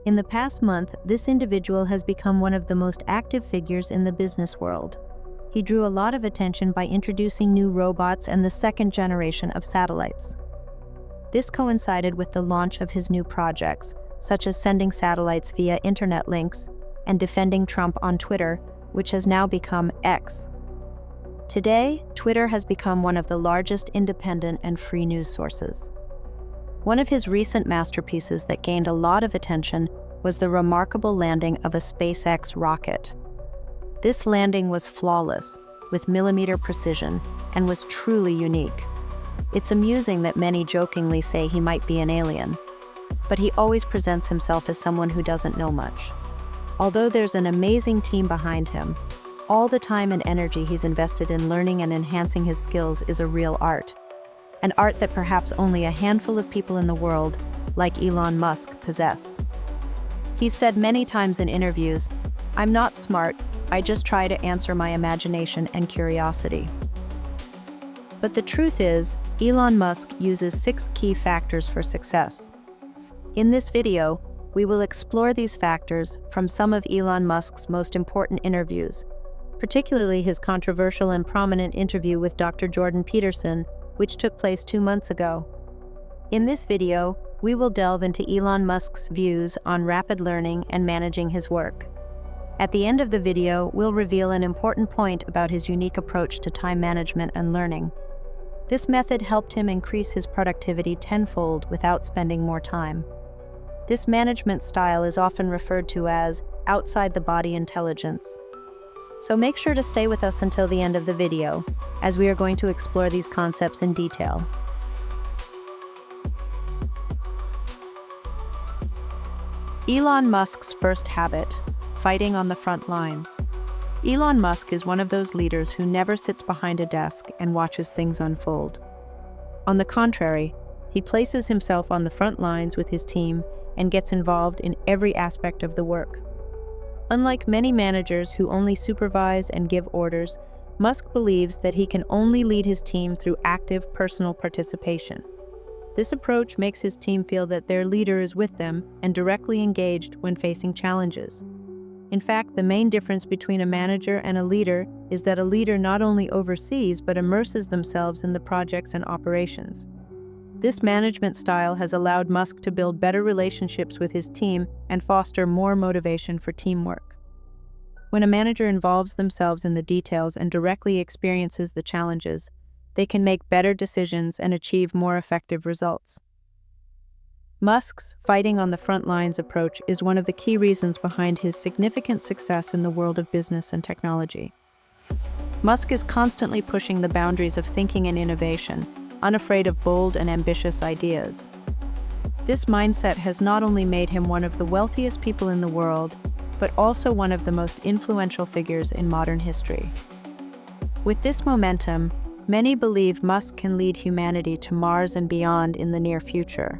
In the past month, this individual has become one of the most active figures in the business world. He drew a lot of attention by introducing new robots and the second generation of satellites. This coincided with the launch of his new projects, such as sending satellites via internet links and defending Trump on Twitter, which has now become X. Today, Twitter has become one of the largest independent and free news sources. One of his recent masterpieces that gained a lot of attention was the remarkable landing of a SpaceX rocket. This landing was flawless, with millimeter precision, and was truly unique. It's amusing that many jokingly say he might be an alien, but he always presents himself as someone who doesn't know much. Although there's an amazing team behind him, all the time and energy he's invested in learning and enhancing his skills is a real art. An art that perhaps only a handful of people in the world, like Elon Musk, possess. He's said many times in interviews, "I'm not smart, I just try to answer my imagination and curiosity." But the truth is, Elon Musk uses 6 key factors for success. In this video, we will explore these factors from some of Elon Musk's most important interviews, particularly his controversial and prominent interview with Dr. Jordan Peterson, which took place 2 months ago. In this video, we will delve into Elon Musk's views on rapid learning and managing his work. At the end of the video, we'll reveal an important point about his unique approach to time management and learning. This method helped him increase his productivity tenfold without spending more time. This management style is often referred to as outside-the-body intelligence. So make sure to stay with us until the end of the video, as we are going to explore these concepts in detail. Elon Musk's first habit: fighting on the front lines. Elon Musk is one of those leaders who never sits behind a desk and watches things unfold. On the contrary, he places himself on the front lines with his team and gets involved in every aspect of the work. Unlike many managers who only supervise and give orders, Musk believes that he can only lead his team through active personal participation. This approach makes his team feel that their leader is with them and directly engaged when facing challenges. In fact, the main difference between a manager and a leader is that a leader not only oversees but immerses themselves in the projects and operations. This management style has allowed Musk to build better relationships with his team and foster more motivation for teamwork. When a manager involves themselves in the details and directly experiences the challenges, they can make better decisions and achieve more effective results. Musk's fighting on the front lines approach is one of the key reasons behind his significant success in the world of business and technology. Musk is constantly pushing the boundaries of thinking and innovation, unafraid of bold and ambitious ideas. This mindset has not only made him one of the wealthiest people in the world, but also one of the most influential figures in modern history. With this momentum, many believe Musk can lead humanity to Mars and beyond in the near future.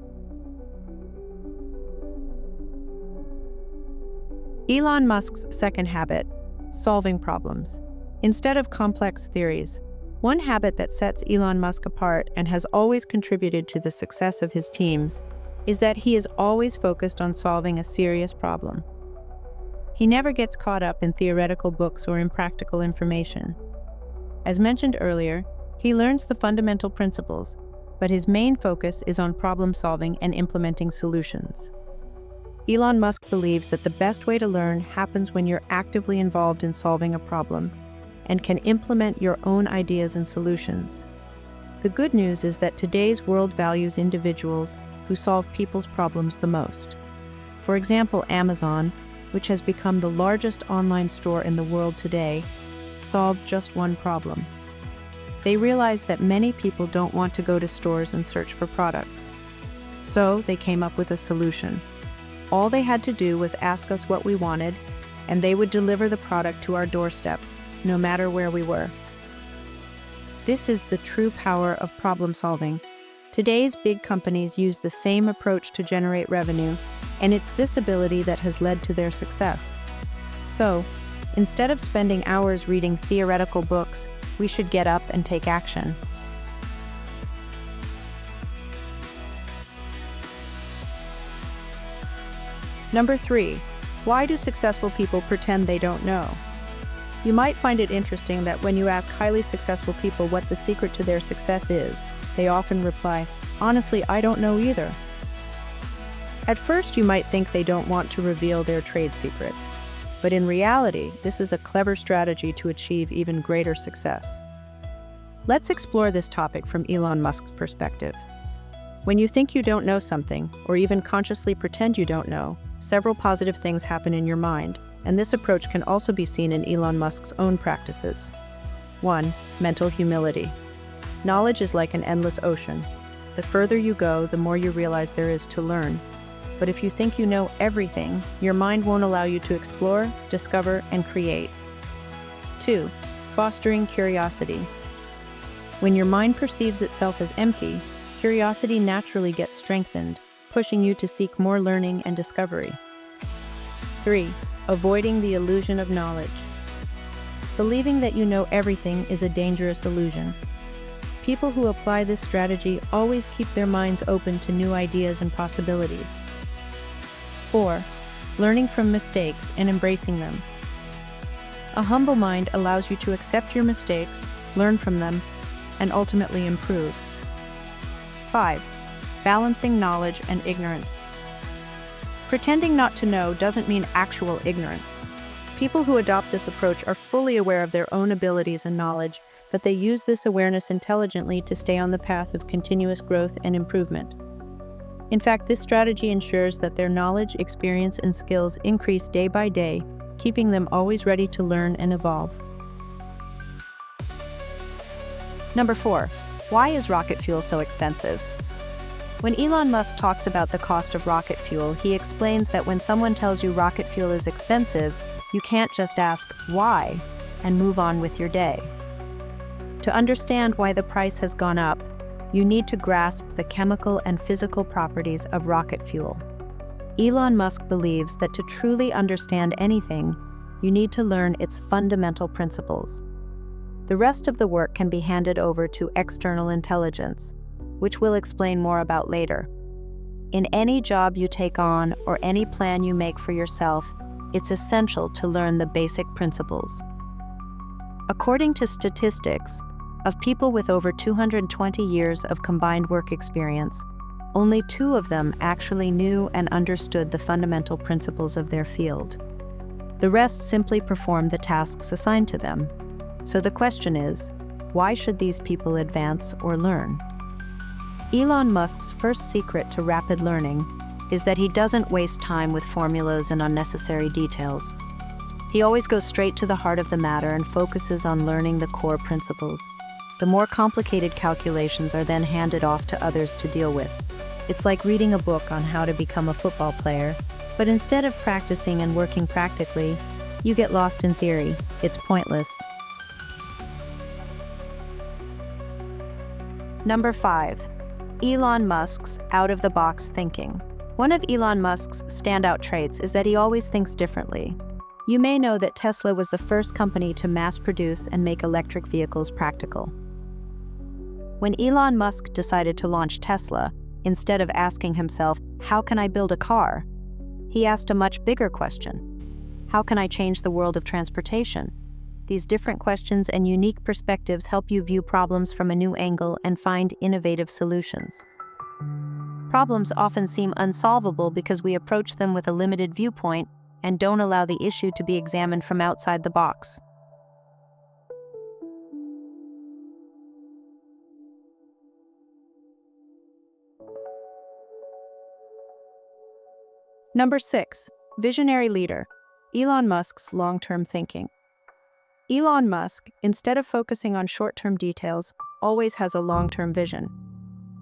Elon Musk's second habit: solving problems. Instead of complex theories, one habit that sets Elon Musk apart and has always contributed to the success of his teams is that he is always focused on solving a serious problem. He never gets caught up in theoretical books or impractical information. As mentioned earlier, he learns the fundamental principles, but his main focus is on problem solving and implementing solutions. Elon Musk believes that the best way to learn happens when you're actively involved in solving a problem and can implement your own ideas and solutions. The good news is that today's world values individuals who solve people's problems the most. For example, Amazon, which has become the largest online store in the world today, solved just one problem. They realized that many people don't want to go to stores and search for products. So they came up with a solution. All they had to do was ask us what we wanted, and they would deliver the product to our doorstep, no matter where we were. This is the true power of problem solving. Today's big companies use the same approach to generate revenue, and it's this ability that has led to their success. So, instead of spending hours reading theoretical books, we should get up and take action. Number 3, why do successful people pretend they don't know? You might find it interesting that when you ask highly successful people what the secret to their success is, they often reply, "Honestly, I don't know either." At first, you might think they don't want to reveal their trade secrets, but in reality, this is a clever strategy to achieve even greater success. Let's explore this topic from Elon Musk's perspective. When you think you don't know something, or even consciously pretend you don't know, several positive things happen in your mind, and this approach can also be seen in Elon Musk's own practices. 1. Mental humility. Knowledge is like an endless ocean. The further you go, the more you realize there is to learn. But if you think you know everything, your mind won't allow you to explore, discover, and create. 2. Fostering curiosity. When your mind perceives itself as empty, curiosity naturally gets strengthened, pushing you to seek more learning and discovery. 3. Avoiding the illusion of knowledge. Believing that you know everything is a dangerous illusion. People who apply this strategy always keep their minds open to new ideas and possibilities. 4. Learning from mistakes and embracing them. A humble mind allows you to accept your mistakes, learn from them, and ultimately improve. 5. Balancing knowledge and ignorance. Pretending not to know doesn't mean actual ignorance. People who adopt this approach are fully aware of their own abilities and knowledge, but they use this awareness intelligently to stay on the path of continuous growth and improvement. In fact, this strategy ensures that their knowledge, experience, and skills increase day by day, keeping them always ready to learn and evolve. Number 4. Why is rocket fuel so expensive? When Elon Musk talks about the cost of rocket fuel, he explains that when someone tells you rocket fuel is expensive, you can't just ask why and move on with your day. To understand why the price has gone up, you need to grasp the chemical and physical properties of rocket fuel. Elon Musk believes that to truly understand anything, you need to learn its fundamental principles. The rest of the work can be handed over to external intelligence, which we'll explain more about later. In any job you take on or any plan you make for yourself, it's essential to learn the basic principles. According to statistics, of people with over 220 years of combined work experience, only 2 of them actually knew and understood the fundamental principles of their field. The rest simply performed the tasks assigned to them. So the question is, why should these people advance or learn? Elon Musk's first secret to rapid learning is that he doesn't waste time with formulas and unnecessary details. He always goes straight to the heart of the matter and focuses on learning the core principles. The more complicated calculations are then handed off to others to deal with. It's like reading a book on how to become a football player, but instead of practicing and working practically, you get lost in theory. It's pointless. Number 5. Elon Musk's out-of-the-box thinking. One of Elon Musk's standout traits is that he always thinks differently. You may know that Tesla was the first company to mass produce and make electric vehicles practical. When Elon Musk decided to launch Tesla, instead of asking himself, "How can I build a car?" he asked a much bigger question. How can I change the world of transportation? These different questions and unique perspectives help you view problems from a new angle and find innovative solutions. Problems often seem unsolvable because we approach them with a limited viewpoint and don't allow the issue to be examined from outside the box. Number 6. Visionary leader. Elon Musk's long-term thinking. Elon Musk, instead of focusing on short-term details, always has a long-term vision.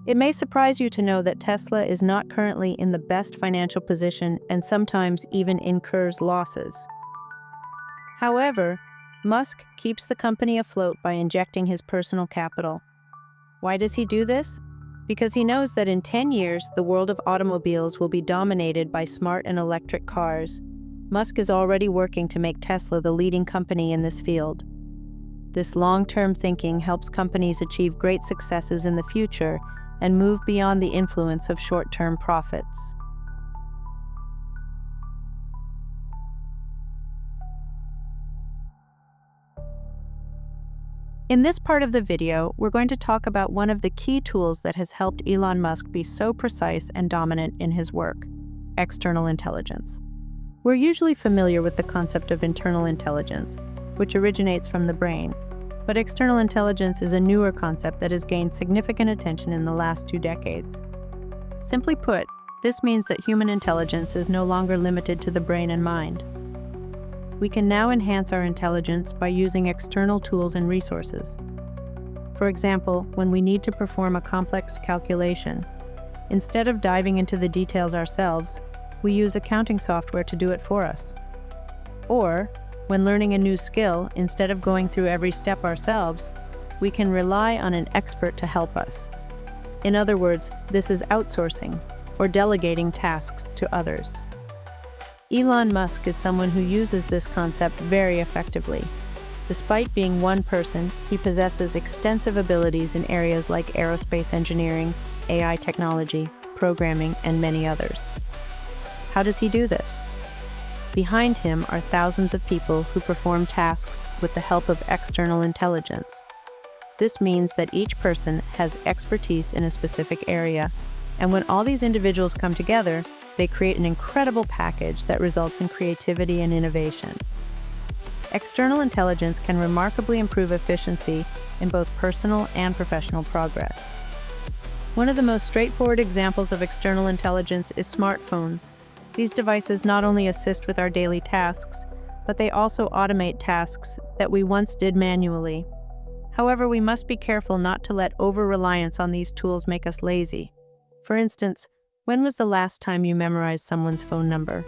It may surprise you to know that Tesla is not currently in the best financial position and sometimes even incurs losses. However, Musk keeps the company afloat by injecting his personal capital. Why does he do this? Because he knows that in 10 years, the world of automobiles will be dominated by smart and electric cars. Musk is already working to make Tesla the leading company in this field. This long-term thinking helps companies achieve great successes in the future and move beyond the influence of short-term profits. In this part of the video, we're going to talk about one of the key tools that has helped Elon Musk be so precise and dominant in his work: external intelligence. We're usually familiar with the concept of internal intelligence, which originates from the brain, but external intelligence is a newer concept that has gained significant attention in the last 2 decades. Simply put, this means that human intelligence is no longer limited to the brain and mind. We can now enhance our intelligence by using external tools and resources. For example, when we need to perform a complex calculation, instead of diving into the details ourselves, we use accounting software to do it for us. Or, when learning a new skill, instead of going through every step ourselves, we can rely on an expert to help us. In other words, this is outsourcing, or delegating tasks to others. Elon Musk is someone who uses this concept very effectively. Despite being one person, he possesses extensive abilities in areas like aerospace engineering, AI technology, programming, and many others. How does he do this? Behind him are thousands of people who perform tasks with the help of external intelligence. This means that each person has expertise in a specific area, and when all these individuals come together, they create an incredible package that results in creativity and innovation. External intelligence can remarkably improve efficiency in both personal and professional progress. One of the most straightforward examples of external intelligence is smartphones. These devices not only assist with our daily tasks, but they also automate tasks that we once did manually. However, we must be careful not to let over-reliance on these tools make us lazy. For instance, when was the last time you memorized someone's phone number?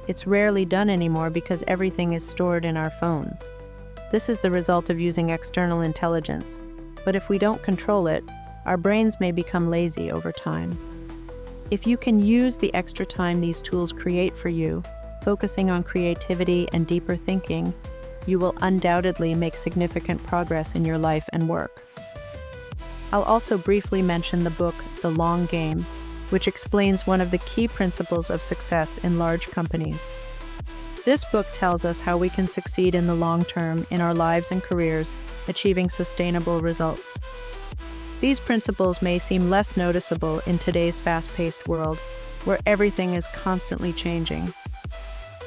It's rarely done anymore because everything is stored in our phones. This is the result of using external intelligence, but if we don't control it, our brains may become lazy over time. If you can use the extra time these tools create for you, focusing on creativity and deeper thinking, you will undoubtedly make significant progress in your life and work. I'll also briefly mention the book, The Long Game, which explains one of the key principles of success in large companies. This book tells us how we can succeed in the long term in our lives and careers, achieving sustainable results. These principles may seem less noticeable in today's fast-paced world, where everything is constantly changing.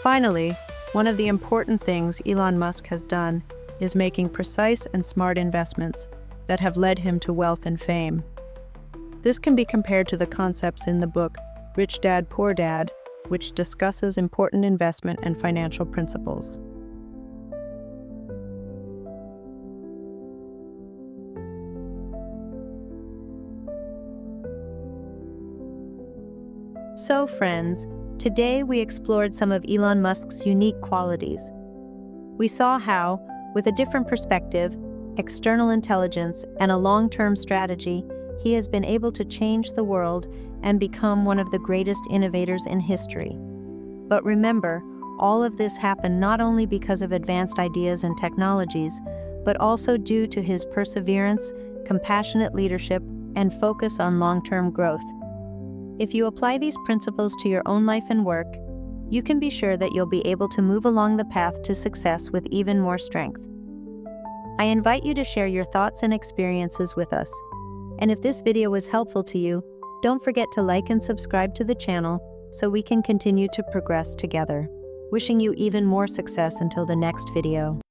Finally, one of the important things Elon Musk has done is making precise and smart investments that have led him to wealth and fame. This can be compared to the concepts in the book Rich Dad, Poor Dad, which discusses important investment and financial principles. So friends, today we explored some of Elon Musk's unique qualities. We saw how, with a different perspective, external intelligence, and a long-term strategy, he has been able to change the world and become one of the greatest innovators in history. But remember, all of this happened not only because of advanced ideas and technologies, but also due to his perseverance, compassionate leadership, and focus on long-term growth. If you apply these principles to your own life and work, you can be sure that you'll be able to move along the path to success with even more strength. I invite you to share your thoughts and experiences with us. And if this video was helpful to you, don't forget to like and subscribe to the channel so we can continue to progress together. Wishing you even more success until the next video.